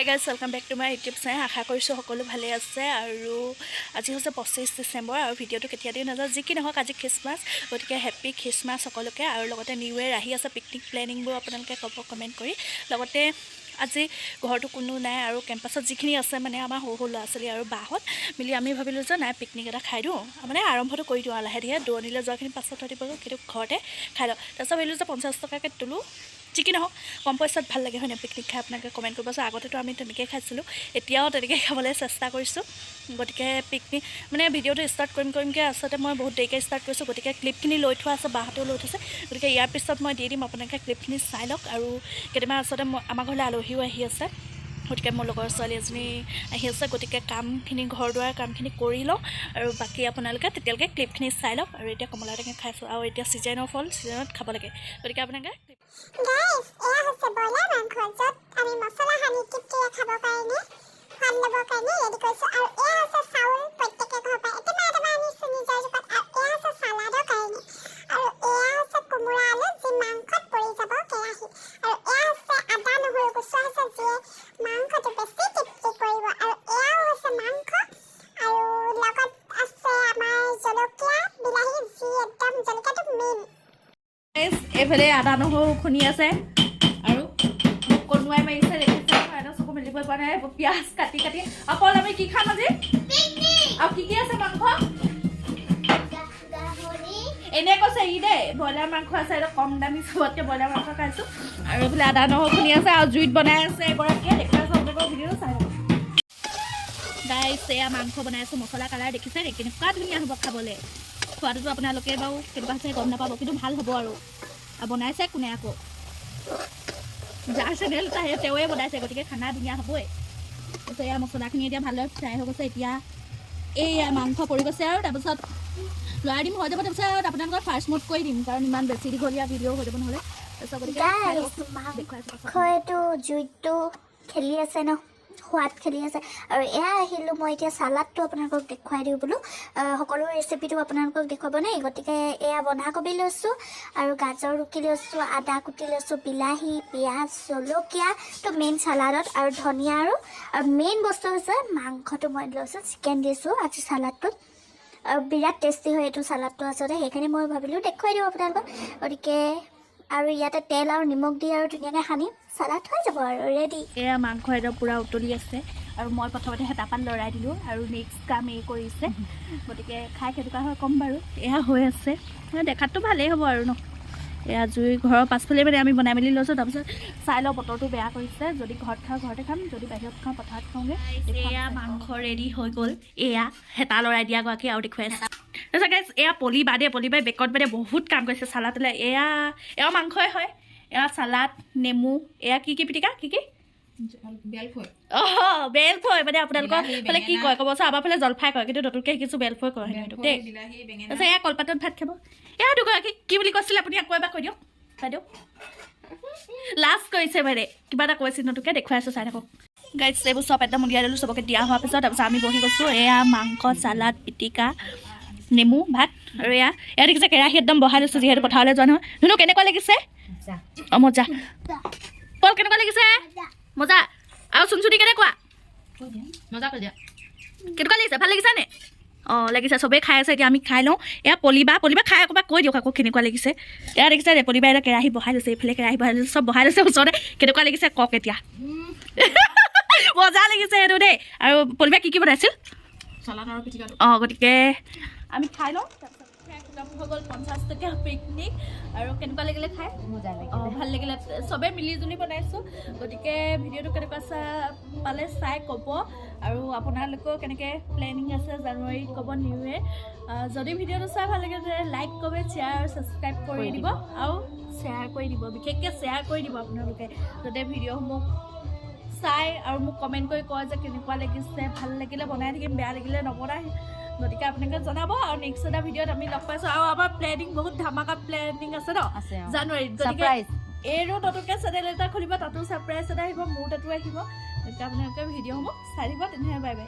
Guys welcome back to my YouTube channel. আশা কৰিছোঁ সকলো ভালে আছে আৰু আজি হৈছে 25 ডিচেম্বৰ আৰু ভিডিঅ'টো কেতিয়া দিওঁ নাযাওঁ, যি কি নহওক আজি খ্ৰীষ্টমাছ, গতিকে হেপ্পী খ্ৰীষ্টমাছ সকলোকে। আৰু লগতে নিউ ইয়েৰ আহি আছে, পিকনিক প্লেনিংবোৰ আপোনালোকে ক'ব কমেণ্ট কৰি। লগতে আজি ঘৰটো কোনো নাই আৰু কেম্পাছত যিখিনি আছে মানে আমাৰ সৰু সৰু ল'ৰা ছোৱালী আৰু বাহঁত মিলি আমি ভাবিলোঁ যে নাই পিকনিক এটা খাই দিওঁ, মানে আৰম্ভটো কৰি দিওঁ আৰু লাহে ধীৰে। দূৰণিলৈ যোৱাখিনি পাছত থৈ দিব, কিন্তু ঘৰতে খাই লওঁ। তাৰপিছত ভাবিলোঁ যে 50 টকাকৈ তোলোঁ, যি কি নহওক কম পইচাত ভাল লাগে হয় নাই পিকনিক খাই, আপোনালোকে কমেণ্ট কৰিবচোন। আগতেতো আমি তেনেকৈয়ে খাইছিলোঁ, এতিয়াও তেনেকৈ খাবলৈ চেষ্টা কৰিছোঁ। গতিকে পিকনিক মানে ভিডিঅ'টো ষ্টাৰ্ট কৰিমকৈ আচলতে মই বহুত দেৰিকৈ ষ্টাৰ্ট কৰিছোঁ, গতিকে ক্লিপখিনি লৈ থোৱা আছে, বাহঁতেও লৈ থৈছে। গতিকে ইয়াৰ পিছত মই দি দিম, আপোনালোকে ক্লিপখিনি চাই লওক। আৰু কেতিয়াবা আচলতে আমাৰ ঘৰলৈ আলহীও আহি আছে, গতিকে মোৰ লগৰ ছোৱালী এজনী আহি আছে, গতিকে কামখিনি ঘৰ দুৱাৰ কামখিনি কৰি লওঁ আৰু বাকী আপোনালোকে তেতিয়ালৈকে ক্লিপখিনি চাই লওক। আৰু এতিয়া কমলা টেঙা খাইছোঁ আৰু এতিয়া ছিজনৰ ফল ছিজনত খাব লাগে, গতিকে আপোনালোকে এইফালে আদা নহৰু খুন্দি আছে আৰু মোক কণুৱাই মাৰিছে, দেখিছে এটা চকু মেলিব পৰা নাই। পিঁয়াজ কাটি কাটি অকল আমি কি খাম আজি আৰু কি আছে মাংস এনে কৈছে ই দেই, ব্ৰইলাৰ মাংস আছে, এইটো কম দামী চবতকৈ ব্ৰইলাৰ মাংস খাইছোঁ। আৰু এইফালে আদা নহৰু খুন্দি আছে আৰু জুইত বনাই আছে এগৰাকীয়ে, দেখুৱাই আছে আপোনালোকৰ ভিডিঅ'টো চাই লওক। গাইছ এয়া মাংস বনাই আছোঁ, মছলা কালাৰ দেখিছে কেনেকুৱা ধুনীয়া হ'ব খাবলৈ। খোৱাটোতো আপোনালোকে বাৰু কেনেকুৱা হৈছে গম নাপাব, কিন্তু ভাল হ'ব। আৰু বনাইছে কোনে আকৌ, যাৰ চেনেল তাহে তেওঁৱে বনাইছে, গতিকে খানা ধুনীয়া হ'বই। তাৰপিছত এয়া মছলাখিনি এতিয়া ভালদৰে ফ্ৰাই হৈ গৈছে, এতিয়া এইয়া মাংস পৰি গৈছে আৰু তাৰপিছত লৰাই দিম, হৈ যাব। তাৰপিছত আপোনালোকৰ ফাৰ্ষ্ট মোড কৰি দিম, কাৰণ ইমান বেছি দীঘলীয়া ভিডিঅ' হৈ যাব নহ'লে। তাৰপিছত গতিকে মাংসটো জুইটো খেলি আছে ন, সোৱাদ খেলি আছে। আৰু এয়া আহিলোঁ মই এতিয়া চালাডটো আপোনালোকক দেখুৱাই দিওঁ বোলো, সকলো ৰেচিপিটো আপোনালোকক দেখুৱাব নাই। গতিকে এয়া বন্ধাকবি লৈছোঁ আৰু গাজৰ ৰুকি লৈছোঁ, আদা কুটি লৈছোঁ, বিলাহী, পিঁয়াজ, জলকীয়া তো মেইন চালাডত, আৰু ধনিয়া আৰু মেইন বস্তু হৈছে মাংসটো মই লৈছোঁ, চিকেন দিছোঁ আজি চালাডটোত। আৰু বিৰাট টেষ্টি হয় এইটো চালাডটো আচলতে, সেইখিনি মই ভাবিলোঁ দেখুৱাই দিওঁ আপোনালোকক। গতিকে আৰু ইয়াতে তেল আৰু নিমখ দি আৰু ধুনীয়াকৈ সানি চালাড হৈ যাব আৰু ৰেডি। এয়া মাংস একদম পূৰা উতলি আছে আৰু মই প্ৰথমতে হেতাপাত লৰাই দিলোঁ আৰু নেক্সট কাম এই কৰিছে, গতিকে খাই কেনেকুৱা হয় ক'ম বাৰু। এয়া হৈ আছে, দেখাততো ভালেই হ'ব আৰু ন। এয়া জুই ঘৰৰ পাছফালে মানে আমি বনাই মেলি লৈছোঁ। তাৰপিছত চাই লওঁ, বতৰটো বেয়া কৰিছে, যদি ঘৰত খাওঁ ঘৰতে খাম, যদি বাহিৰত খাওঁ পথাৰত খাওঁগৈ। এয়া মাংস ৰেডি হৈ গ'ল, এয়া হেতা লৰাই দিয়া গৰাকী আৰু দেখুৱাই আছে। তাৰপিছত গাইছ এয়া পলিবা দেই, পলিবাই বেকত মানে বহুত কাম কৰিছে চালাডলৈ। এয়া মাংসই হয়, এয়া চালাড, নেমু, এয়া কি পিটিকা কি বেলফৈ মানে আপোনালোকৰ ফালে কি কয় ক'বচোন। আমাৰ ফালে জলফাই কয়, কিন্তু নতুনকৈ শিকিছোঁ বেলফৈ কয় সেইটো দেই। তাৰপিছত এয়া কলপাতত ভাত খাব। এয়া দুগৰাকী কি বুলি কৈছিলে আপুনি, আকৌ এবাৰ কৈ দিয়ক বাইদেউ। লাষ্ট কৰিছে মানে কিবা এটা কৈছিল নতুনকৈ, দেখুৱাই আছোঁ চাই থাকক। গাইছ এইবোৰ চব একদম উলিয়াই দিলোঁ, চবকে দিয়া হোৱাৰ পিছত তাৰপিছত আমি বহি গৈছোঁ। এয়া মাংস, চালাড, পিটিকা, নেমু, ভাত। আৰু এয়া দেখিছে কেৰাহী একদম বহাই লৈছোঁ, যিহেতু পথাৰলৈ যোৱা নহয়। ধুনু কেনেকুৱা লাগিছে? অঁ মজা। পল কেনেকুৱা লাগিছে? মজা। আৰু চুনচুনি কেনেকুৱা? মজা কৰি দিয়া। কেনেকুৱা লাগিছে? ভাল লাগিছে নে? অঁ লাগিছে, চবেই খাই আছে, এতিয়া আমি খাই লওঁ। এয়া পলিবা খাই আকৌ কৈ দিয়ক আকৌ কেনেকুৱা লাগিছে। এয়া দেখিছে দে, পলিবাই এতিয়া কেৰাহী বহাই লৈছে, এইফালে কেৰাহী বহাই লৈছে, চব বহাই লৈছে ওচৰতে। কেনেকুৱা লাগিছে কওক এতিয়া। মজা লাগিছে এইটো দেই। আৰু পলিবাই কি বনাইছিল? চালাড আৰু পিটিকা। অঁ গতিকে আমি খাই লওঁ, তাৰপিছত হৈ গ'ল 50 টকীয়া পিকনিক। আৰু কেনেকুৱা লাগিলে খাই? মজা লাগিলে, অঁ ভাল লাগিলে, চবেই মিলি জুলি বনাইছোঁ। গতিকে ভিডিঅ'টো কেনেকুৱা পালে চাই ক'ব। আৰু আপোনালোকৰ কেনেকৈ প্লেনিং আছে জানুৱাৰীত ক'ব, নিউ ইয়েৰ। যদি ভিডিঅ'টো চাই ভাল লাগে তেতিয়াহ'লে লাইক, কমেণ্ট, শ্বেয়াৰ আৰু ছাবস্ক্ৰাইব কৰি দিব, আৰু শ্বেয়াৰ কৰি দিব, বিশেষকৈ শ্বেয়াৰ কৰি দিব আপোনালোকে, যাতে ভিডিঅ'সমূহ চাই আৰু মোক কমেণ্ট কৰি কয় যে কেনেকুৱা লাগিছে। ভাল লাগিলে বনাই থাকিম, বেয়া লাগিলে নবনাই। গতিকে আপোনালোকে জনাব। আৰু নেক্সট এটা ভিডিঅ'ত আমি লগ পাইছোঁ। আৰু আমাৰ প্লেনিং বহুত ধামাকা প্লেনিং আছে ন জানুৱাৰীত, গতিকে এইৰো নতুনকৈ চেনেল এটা খুলিব, তাতো ছাৰপ্ৰাইজ এটা আহিব, মোৰ তাতো আহিব। গতিকে আপোনালোকে ভিডিঅ'সমূহ চাই দিব। তেনেহ'লে বাই বাই।